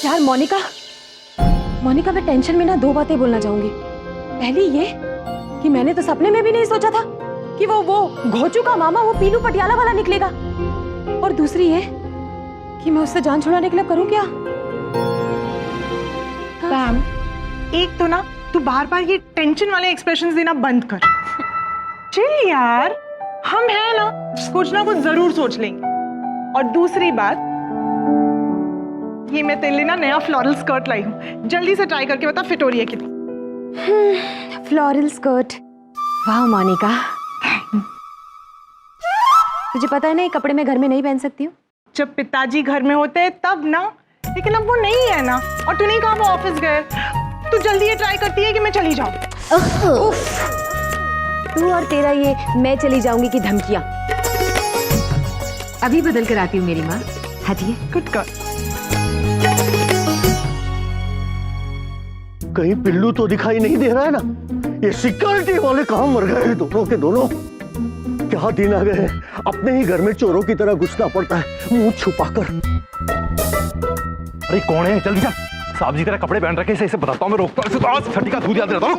यार मोनिका, मोनिका मैं टेंशन में ना दो बातें बोलना चाहूंगी। पहली ये कि मैंने तो सपने में भी नहीं सोचा था कि वो घोचू का मामा वो पीलू पटियाला वाला निकलेगा। और दूसरी ये कि मैं उससे जान छुड़ाने के लिए करूं क्या। पैम, एक तो ना तू बार बार ये टेंशन वाले एक्सप्रेशंस देना बंद कर। चिल यार, हम हैं ना, कुछ ना कुछ जरूर सोच लेंगे। और दूसरी बात, ये मैं तेरे लिए ना नया फ्लोरल स्कर्ट लाई हूँ, जल्दी से ट्राई करके बता फिट हो रही है कितनी। फ्लोरल स्कर्ट, वाह मोनिका। तुझे पता है ना ये कपड़े मैं घर में नहीं पहन सकती हूँ। जब पिताजी घर में होते हैं तब ना, लेकिन अब वो नहीं है ना, और तू नहीं कहा वो ऑफिस गए। तू जल्दी ये ट्राई करती है कि मैं चली जाऊँ। तू और तेरा ये मैं चली जाऊंगी की धमकियां। अभी बदल कर आती हूँ मेरी माँ। हटिए। गुड कर। कहीं पिल्लू तो दिखाई नहीं दे रहा है ना। ये सिक्योरिटी वाले कहाँ मर गए दोनों के दोनों। क्या दिन आ गए, अपने ही घर में चोरों की तरह घुसना पड़ता है मुंह छुपाकर। अरे कौन है, जल्दी चल। साहब जी तेरा कपड़े पहन रखे, इसे बताता हूँ मैं, रोकता हूँ इसे। तो आज छठी का दूध याद रहता हूँ।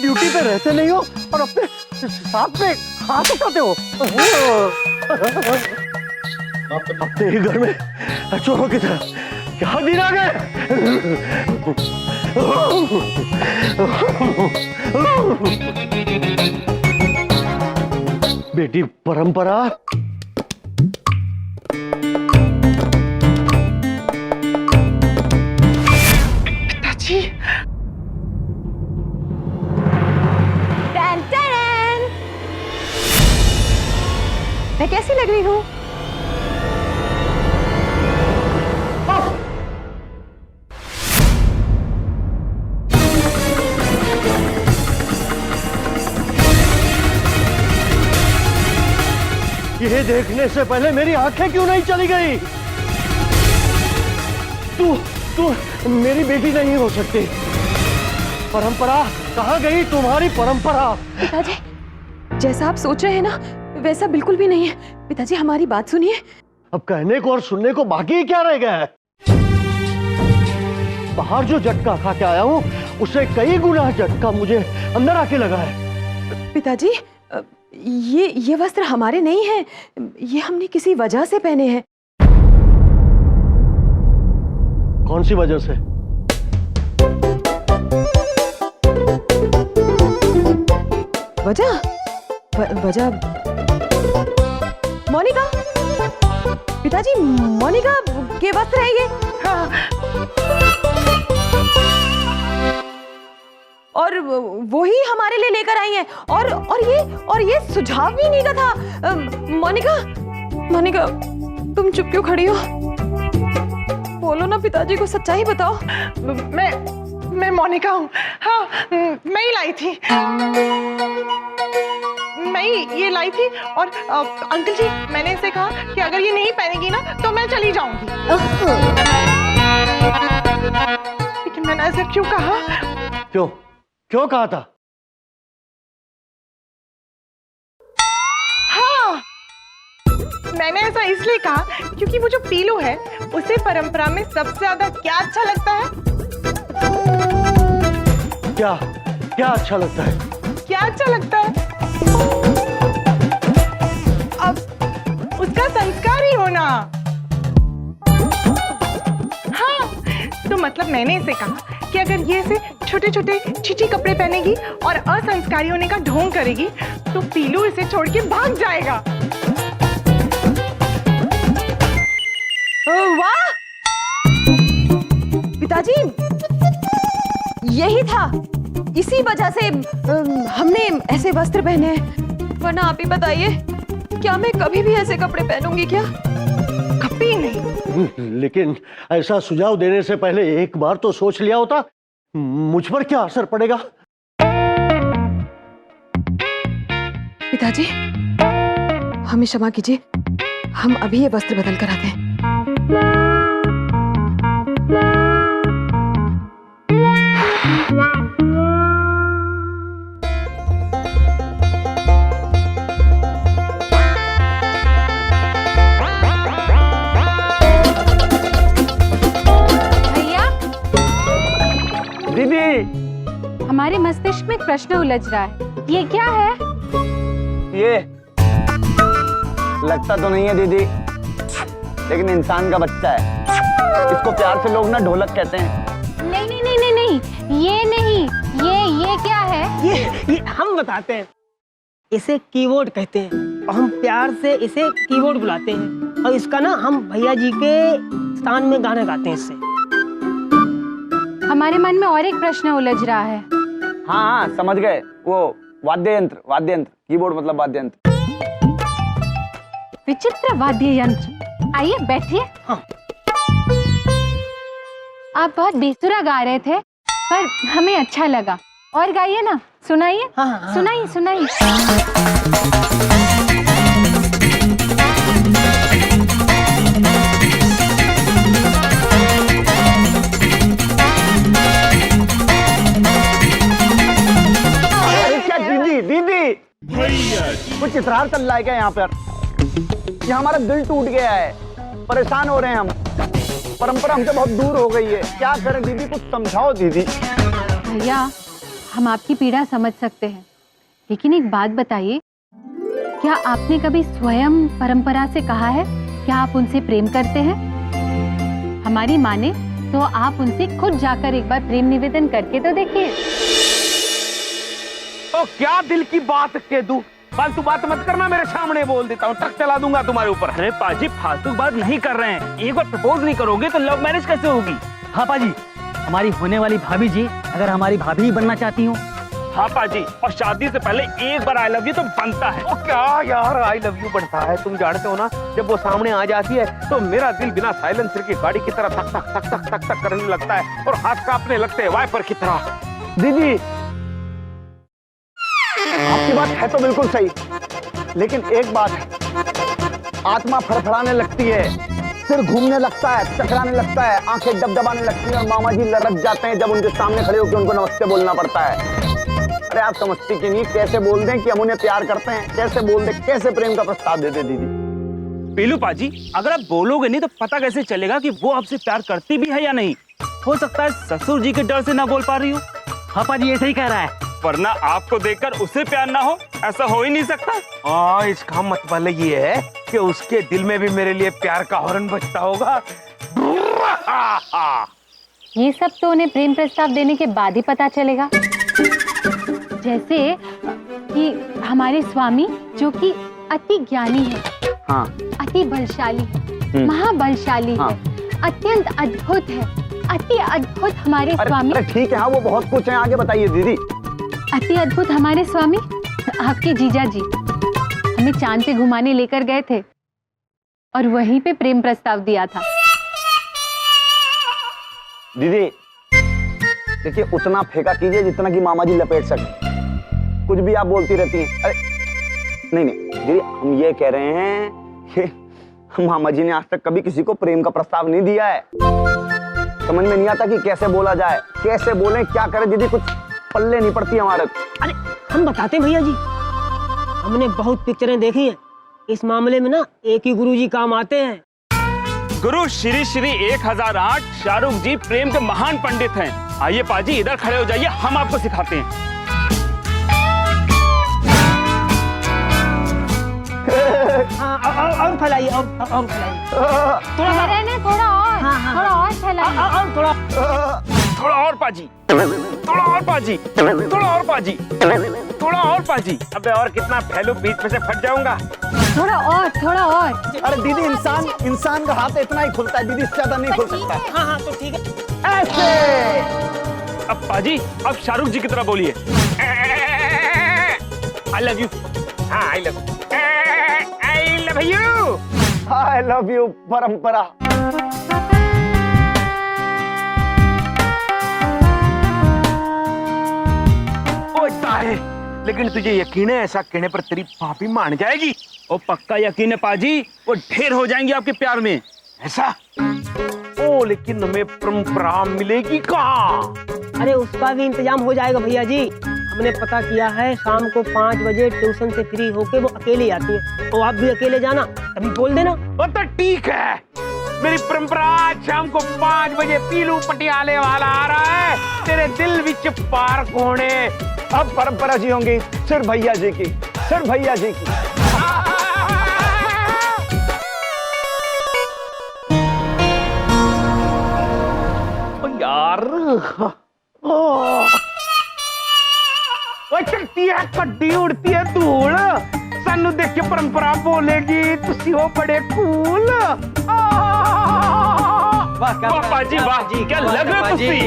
ड्यूटी पे रहते नहीं हो और अपने साथ में हाथ उठाते हो। अपने ही घर में चोरों की तरह क्या दिन आ गए। बेटी परंपरा, पिताजी, मैं कैसी लग रही हूँ? ये देखने से पहले मेरी आंखें क्यों नहीं चली गई। तू मेरी बेटी नहीं हो सकती। परंपरा कहाँ गई तुम्हारी परंपरा। पिताजी, जैसा आप सोच रहे हैं ना वैसा बिल्कुल भी नहीं है। पिताजी हमारी बात सुनिए। अब कहने को और सुनने को बाकी ही क्या रह गया है। बाहर जो झटका खा के आया हूँ उससे कई गुना झटका मुझे अंदर आके लगा है। पिताजी, ये वस्त्र हमारे नहीं हैं, ये हमने किसी वजह से पहने हैं। कौन सी वजह से? वजह मोनिका, पिताजी मोनिका के वस्त्र है ये। हाँ। और वो ही हमारे लिए लेकर आई हैं। और ये सुझाव भी नहीं का था। मोनिका तुम चुप क्यों खड़ी हो? बोलो ना पिताजी को सच्चाई बताओ। मैं मोनिका हूँ। हाँ, मैं ही लाई थी। मैं ही ये लाई थी। और अंकल जी, मैंने इसे कहा कि अगर ये नहीं पहनेगी ना तो मैं चली जाऊंगी। लेकिन मैंने ऐसा क्यों कहा? क्यों कहा था? हाँ, मैंने ऐसा इसलिए कहा क्योंकि वो जो पीलू है उसे परंपरा में सबसे ज्यादा क्या अच्छा लगता है? क्या अच्छा लगता है? क्या अच्छा लगता है? अब उसका संस्कारी होना। हाँ, तो मतलब मैंने इसे कहा कि अगर ये इसे छोटे छोटे चिची कपड़े पहनेगी और असंस्कारी होने का ढोंग करेगी तो पीलू इसे छोड़ के भाग जाएगा। वाह पिताजी, यही था, इसी वजह से हमने ऐसे वस्त्र पहने हैं। वरना आप ही बताइए, क्या मैं कभी भी ऐसे कपड़े पहनूंगी क्या? कभी नहीं। लेकिन ऐसा सुझाव देने से पहले एक बार तो सोच लिया होता मुझ पर क्या असर पड़ेगा। पिताजी, हमें क्षमा कीजिए, हम अभी ये वस्त्र बदल कर आते हैं। भैया, दीदी हमारे मस्तिष्क में एक प्रश्न उलझ रहा है। ये क्या है? ये लगता तो नहीं है दीदी, लेकिन इंसान का बच्चा है। इसको प्यार से लोग ना ढोलक कहते हैं। नहीं नहीं नहीं नहीं नहीं, ये नहीं, ये क्या है? ये हम बताते हैं। इसे कीबोर्ड कहते हैं और हम प्यार से इसे कीबोर्ड बुलाते हैं। और इसका ना हम भैया जी के स्थान में गाना गाते हैं इससे। हमारे मन में और एक प्रश्न उलझ रहा है। हाँ हाँ समझ गए, वो वाद्य यंत्र, कीबोर्ड मतलब वाद्य यंत्र। विचित्र वाद्य यंत्र। आइए बैठिए। हाँ। आप बहुत बेसुरा गा रहे थे, पर हमें अच्छा लगा। और गाइए ना, सुनाइए। हाँ। सुनाइए सुनाइए। अरे क्या दीदी कुछ इतरार चल रहा है क्या यहाँ पर? ये हमारा दिल टूट गया है, परेशान हो रहे हैं हम। परंपरा हमसे बहुत दूर हो गई है, क्या करें दीदी, कुछ समझाओ दीदी। भैया, हम आपकी पीड़ा समझ सकते हैं, लेकिन एक बात बताइए, क्या आपने कभी स्वयं परंपरा से कहा है कि आप उनसे प्रेम करते हैं? हमारी माने तो आप उनसे खुद जाकर एक बार प्रेम निवेदन करके तो देखिए। तो क्या दिल की बात कह दूं? फालतू बात मत करना, मेरे सामने बोल देता हूँ, ट्रक चला दूंगा तुम्हारे ऊपर। अरे पाजी, फालतू बात नहीं कर रहे हैं। एक बार प्रपोज नहीं करोगे तो लव मैरिज कैसे होगी? हाँ पाजी, हमारी होने वाली भाभी जी अगर हमारी भाभी ही बनना चाहती हो। हाँ पाजी, और शादी से पहले एक बार आई लव यू तो बनता है। ओ क्या यार, आई लव यू बनता है? तुम जानते हो ना, जब वो सामने आ जाती है तो मेरा दिल बिना साइलेंसर की गाड़ी की तरह धक धक धक धक धक धक करने लगता है और हाथ कांपने लगते हैं वाइपर की तरह। दीदी आपकी बात है तो बिल्कुल सही, लेकिन एक बात है, आत्मा फड़फड़ाने लगती है, सिर घूमने लगता है, चकराने लगता है, आंखें डबडबाने लगती हैं और मामा जी लड़क जाते हैं जब उनके सामने खड़े होकर उनको नमस्ते बोलना पड़ता है। अरे आप समझती कि नहीं, कैसे बोल दें कि हम उन्हें प्यार करते हैं, कैसे बोल दें, कैसे प्रेम का प्रस्ताव दे दे दीदी। पीलू पाजी, अगर आप बोलोगे नहीं तो पता कैसे चलेगा कि वो आपसे प्यार करती भी है या नहीं? हो सकता है ससुर जी के डर से ना बोल पा रही हो। हाँ पाजी, ये सही कह रहा है। वरना आपको देखकर उसे प्यार ना हो, ऐसा हो ही नहीं सकता। इसका मतलब ये है कि उसके दिल में भी मेरे लिए प्यार का हॉर्न बजता होगा। ये सब तो उन्हें प्रेम प्रस्ताव देने के बाद ही पता चलेगा। जैसे कि हमारे स्वामी जो कि अति ज्ञानी है, हाँ, अति बलशाली है, महाबलशाली हाँ, है, अत्यंत अद्भुत है, अति अद्भुत हमारे स्वामी। अरे ठीक है, हाँ वो बहुत कुछ है, आगे बताइए दीदी। अति अद्भुत हमारे स्वामी आपके जीजा जी हमें चांद पे घुमाने लेकर गए थे और वहीं पे प्रेम प्रस्ताव दिया था। दीदी देखिए, उतना फेंका कीजिए जितना कि मामा जी लपेट सके। कुछ भी आप बोलती रहती हैं। अरे नहीं दीदी, हम ये कह रहे हैं कि मामा जी ने आज तक कभी किसी को प्रेम का प्रस्ताव नहीं दिया है। समझ में नहीं आता कि कैसे बोला जाए, कैसे बोलें, क्या करें दीदी, कुछ पल्ले नहीं पड़ती हमारे। अरे हम बताते हैं भैया जी, हमने बहुत पिक्चरें देखी हैं, इस मामले में ना एक ही गुरुजी काम आते हैं। गुरु श्री श्री 1008 शाहरुख जी प्रेम के महान पंडित हैं। आइए पाजी, इधर खड़े हो जाइए, हम आपको सिखाते हैं। हाँ, और फैलाइए, और फैलाइए। थोड़ा रहने, थोड़ा और, हाँ। थोड़ा और फैलाइए। और थोड़ा और पाजी, थोड़ा और पाजी, थोड़ा और पाजी, थोड़ा और पाजी। अबे और कितना फैलू, बीच में से फट जाऊंगा। थोड़ा और, थोड़ा और। अरे दीदी, इंसान का हाथ इतना ही खुलता है दीदी, इससे ज्यादा नहीं खुल सकता। हाँ तो ठीक है। ऐसे अब पाजी, अब शाहरुख जी की तरह बोलिए। I love you. हाँ, I love you. I love you परंपरा। ओए तारे, लेकिन तुझे यकीन है ऐसा कहने पर तेरी भाभी मान जाएगी? ओ पक्का यकीन है पाजी, वो ढेर हो जाएंगे आपके प्यार में। ऐसा? ओ लेकिन हमें परंपरा मिलेगी कहाँ? अरे उसका भी इंतजाम हो जाएगा भैया जी। हमने पता किया है, शाम को 5 बजे ट्यूशन से फ्री होके वो अकेले आती है। तो आप भी अकेले जाना, तभी बोल देना। वो तो ठीक है, मेरी परंपरा आज शाम को 5 बजे पीलू पटियाले वाला आ रहा है तेरे दिल विच पार्क होने। अब परंपरा जी होंगी सिर्फ भैया जी की, सिर्फ भैया जी की। यार चलती है कड्डी उड़ती है धूल, सानू देख के परंपरा बोलेगी तुसी हो बड़े कूल। वाह पाजी वाह जी, क्या लग रहा है तुसी।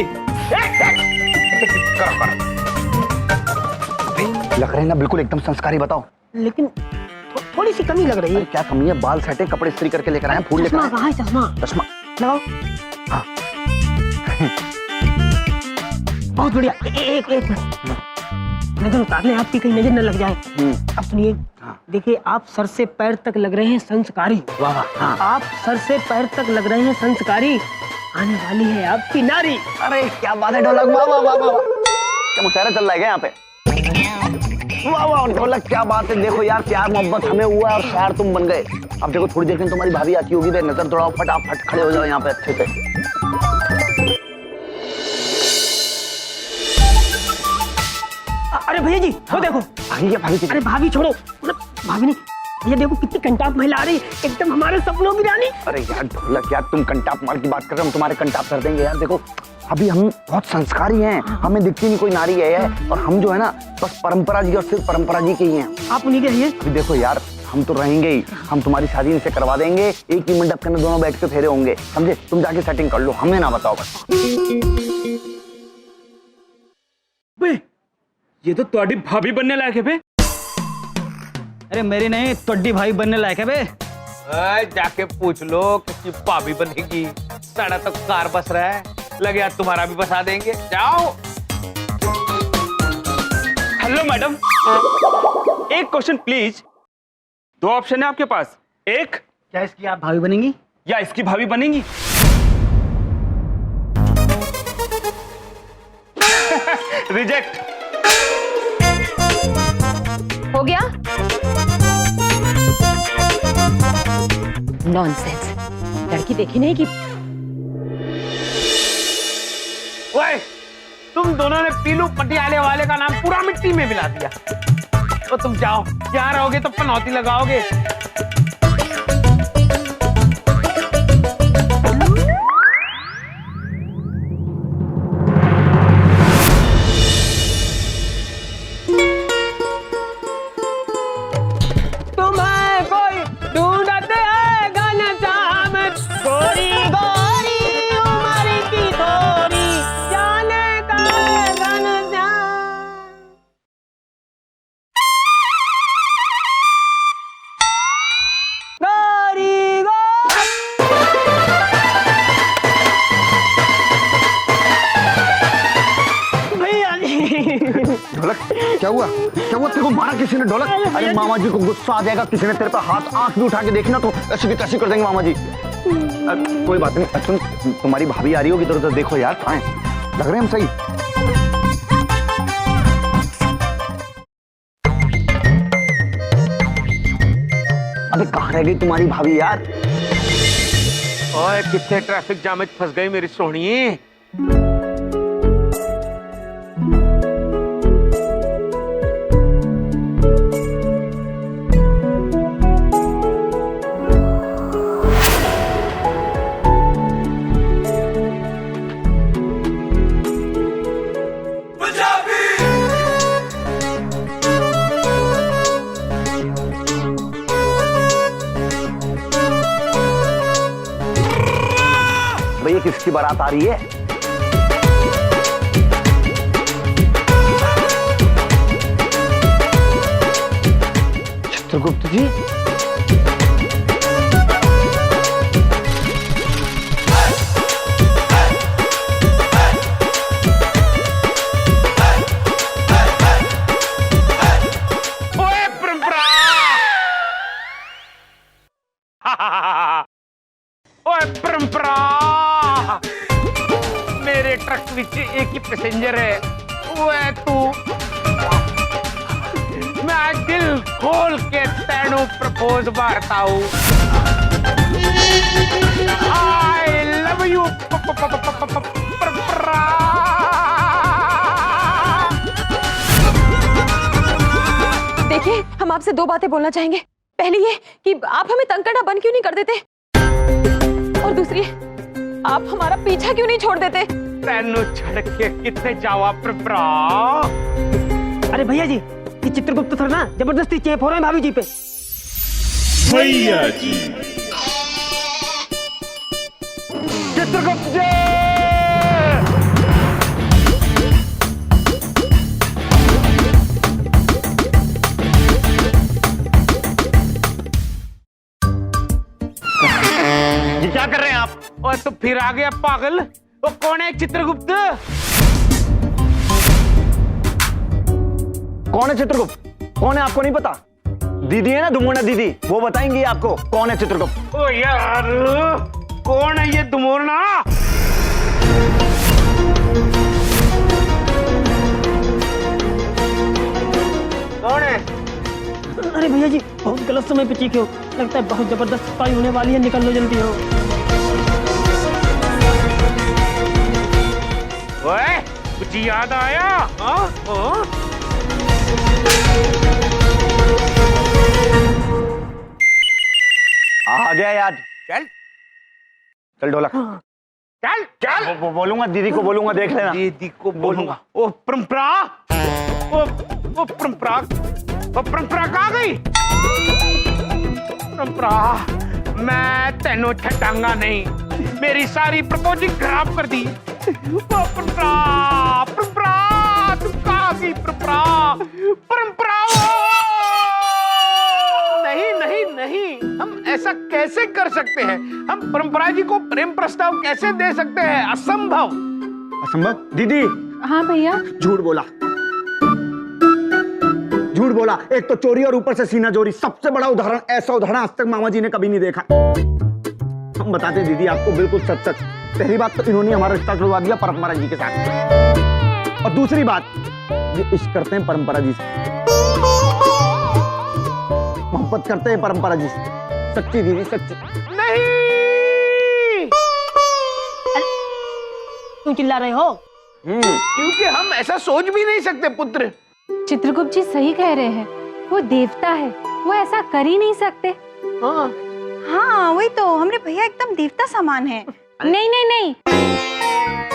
लग रहे हैं ना बिल्कुल एकदम संस्कारी। बताओ लेकिन थोड़ी सी कमी लग रही है। क्या कमी है? बाल सेटे, कपड़े इस्त्री करके लेकर आए, फूल लेकर चश्मा आए। कहाँ है? चश्मा चश्मा लगाओ। हाँ। बहुत बढ़िया। एक मिनट, नजर उतार ले आपकी, कहीं नजर न लग जाए। अब सुनिए, देखिए आप सर से पैर तक लग रहे हैं संस्कारी। वाह वाह। हाँ। आप सर से पैर तक लग रहे हैं संस्कारी। आने वाली है आपकी नारी। अरे क्या बात है ढोलक, वाह वाह वाह वाह। क्या मुशायरा चल रहा है क्या यहाँ पे? वाह वाह ढोलक, क्या बात है। देखो यार, प्यार मोहब्बत हमें हुआ और शायर तुम बन गए। अब देखो थोड़ी देर में तुम्हारी भाभी आती होगी, नजर दौड़ाओ, फटाफट खड़े हो जाओ यहाँ पे अच्छे से। अरे भैया जी वो देखो, भाभी अरे भाभी छोड़ो, मतलब भाभी नहीं, ये देखो कितनी कंटाप महिला आ रही है, एकदम हमारे सपनों की रानी। अरे यार ढोलक, यार तुम कंटाप मार की बात कर रहे हो, हम तुम्हारे कंटाप कर देंगे यार। देखो अभी हम बहुत संस्कारी हैं, हमें दिखती नहीं कोई नारी है, और हम जो है ना बस परंपरा जी और सिर्फ परंपरा जी के ही हैं। आप उन्हीं के रहिए। अभी देखो यार, हम तो रहेंगे ही, हम तुम्हारी शादी इनसे करवा देंगे, एक ही मंडप के अंदर दोनों बैठ के फेरे होंगे, समझे? तुम जाके सेटिंग कर लो, हमें ना बताओ बस। ये तो तुम्हारी भाभी बनने लायक है बे। अरे मेरी नहीं, तोड्डी भाई बनने लायक है बे। जाके पूछ लो किसकी भाभी बनेगी, साड़ा तो कार बस रहा है, लगे यार तुम्हारा भी बसा देंगे। जाओ। हेलो मैडम, एक क्वेश्चन प्लीज। 2 ऑप्शन है आपके पास, एक क्या इसकी आप भाभी बनेंगी? या इसकी भाभी बनेंगी। रिजेक्ट। हो गया? नॉनसेंस, लड़की देखी नहीं कि ओए, तुम दोनों ने पीलू पटियाले वाले का नाम पूरा मिट्टी में मिला दिया। तो तुम जाओ, यहाँ रहोगे तो पनौती लगाओगे। तुम्हें कोई ढूंढते है घनश्याम, गोरी गोरी उम्र की थोड़ी, जाने का घनश्याम। गोरी गोरी। भैया जी ढोलक क्या हुआ? क्या हुआ? तेरे को मारा किसी ने ढोलक? अरे मामा जी को गुस्सा आ जाएगा, किसी ने तेरे पे हाथ आंख भी उठा के देखी ना तो ऐसी की तैसी कर देंगे मामा जी। कोई बात नहीं, सुन, तुम्हारी भाभी आ रही होगी, इधर देखो यार, कहाँ है? लग रहे हैं हम सही? अबे कहाँ रह गई तुम्हारी भाभी यार? ओए कितने ट्रैफिक जाम में फंस गई मेरी सोहनी। भैया किसकी बारात आ रही है? चित्रगुप्त जी। ओए परंपरा, मेरे ट्रक विच एक ही पैसेंजर है, वो है तू। मैं दिल खोल के तेनू प्रपोज मारता हूँ। आई लव यू परंपरा। देखिए, हम आपसे दो बातें बोलना चाहेंगे। पहली ये कि आप हमें तंग करना बंद क्यों नहीं कर देते, और दूसरी आप हमारा पीछा क्यों नहीं छोड़ देते। तेनू छड़ के कितने जावा परंपरा। अरे भैया जी, ये चित्रगुप्त सर ना जबरदस्ती चेप हो रहे हैं भाभी जी पे। भैया जी चित्रगुप्त जी, ये क्या कर रहे हैं आप? और तो फिर आ गया पागल। वो कौन है चित्रगुप्त? कौन है चित्रगुप्त? कौन है आपको नहीं पता? दीदी है ना, दुमोना दीदी, वो बताएंगी आपको कौन है चित्रगुप्त। ओ यार, कौन है ये दुमोरना? कौन है? अरे भैया जी, बहुत गलत समय पे चीखे हो। लगता है बहुत जबरदस्त सफाई होने वाली है, निकल लो जल्दी हो। ओए, कुछ याद आया? हाँ? हाँ? आ गया याद। चल चल ढोलक, चल चल। वो बोलूंगा, दीदी को बोलूंगा, देख लेना। दीदी को बोलूंगा। ओ परंपरा, ओ परंपरा, ओ परंपरा कहाँ गई? परंपरा, मैं तेनों छटांगा नहीं, मेरी सारी प्रपोजिंग खराब कर दी। ओ परंपरा, परंपरा, तू कहाँ गई परंपरा? परंपरा, नहीं नहीं नहीं, हम ऐसा कैसे कर सकते हैं? हम परंपरा जी को प्रेम प्रस्ताव कैसे दे सकते हैं? असंभव। असंभव? दीदी हाँ भैया, झूठ बोला, झूठ बोला। एक तो चोरी और ऊपर से सीना चोरी। सबसे बड़ा उदाहरण, ऐसा उदाहरण आज तक मामा जी ने कभी नहीं देखा। हम बताते हैं दीदी आपको बिल्कुल सच सच। पहली बात तो इन्होंने हमारा रिश्ता जुड़वा दिया परंपरा जी के साथ, और दूसरी बात ये इश्क करते हैं परंपरा जी से, मोहब्बत करते हैं परंपरा जी से। सच्ची दीदी, सच्ची। नहीं, क्यों चिल्ला रहे हो? क्योंकि हम ऐसा सोच भी नहीं सकते पुत्र। चित्रगुप्त जी सही कह रहे हैं, वो देवता है, वो ऐसा कर ही नहीं सकते। हाँ, हाँ वही तो, हमारे भैया एकदम देवता समान है। नहीं नहीं नहीं,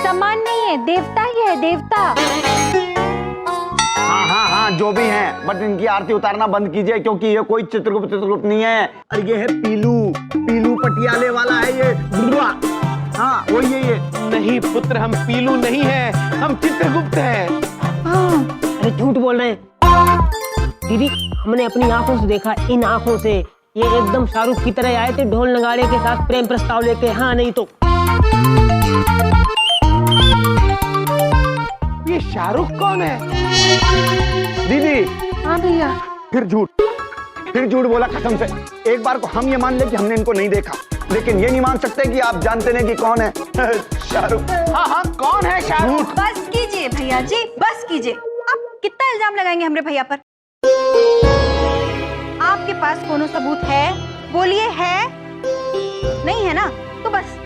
समान नहीं है, देवता ही है, देवता। हाँ हाँ हाँ, जो भी हैं, बट इनकी आरती उतारना बंद कीजिए, क्योंकि ये कोई चित्रगुप्त नहीं है। अरे ये है पीलू, पीलू पटियाले वाला है ये। हाँ वही है ये। नहीं पुत्र, हम पीलू नहीं है, हम चित्रगुप्त हैं। अरे झूठ बोल रहे हैं दीदी, हमने अपनी आंखों से देखा, इन आंखों से। ये एकदम शाहरुख की तरह आए थे ढोल नगाड़े के साथ प्रेम प्रस्ताव लेके। हाँ नहीं तो ये शाहरुख कौन है? दीदी हाँ भैया, फिर झूठ बोला कसम से। एक बार को हम ये मान ले कि हमने इनको नहीं देखा, लेकिन ये नहीं मान सकते कि आप जानते नहीं कि कौन है शाहरुख। हाँ हाँ, कौन है शाहरुख? बस कीजिए भैया जी, बस कीजिए। आप कितना इल्जाम लगाएंगे हमारे भैया पर? आपके पास कोनो सबूत है? बोलिए, है? नहीं है ना, तो बस।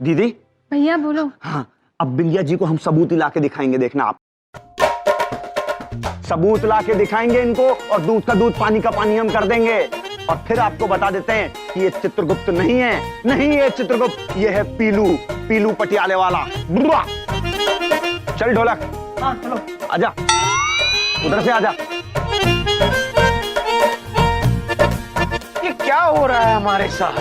दीदी भैया बोलो। हाँ, अब बिंदिया जी को हम सबूत ला के दिखाएंगे, देखना आप। सबूत ला के दिखाएंगे इनको, और दूध का दूध पानी का पानी हम कर देंगे। और फिर आपको बता देते हैं कि ये चित्रगुप्त नहीं है, नहीं ये चित्रगुप्त, ये है पीलू, पीलू पटियाले वाला। चल ढोलक, हाँ चलो। आजा, उधर से आजा। ये क्या हो रहा है हमारे साथ?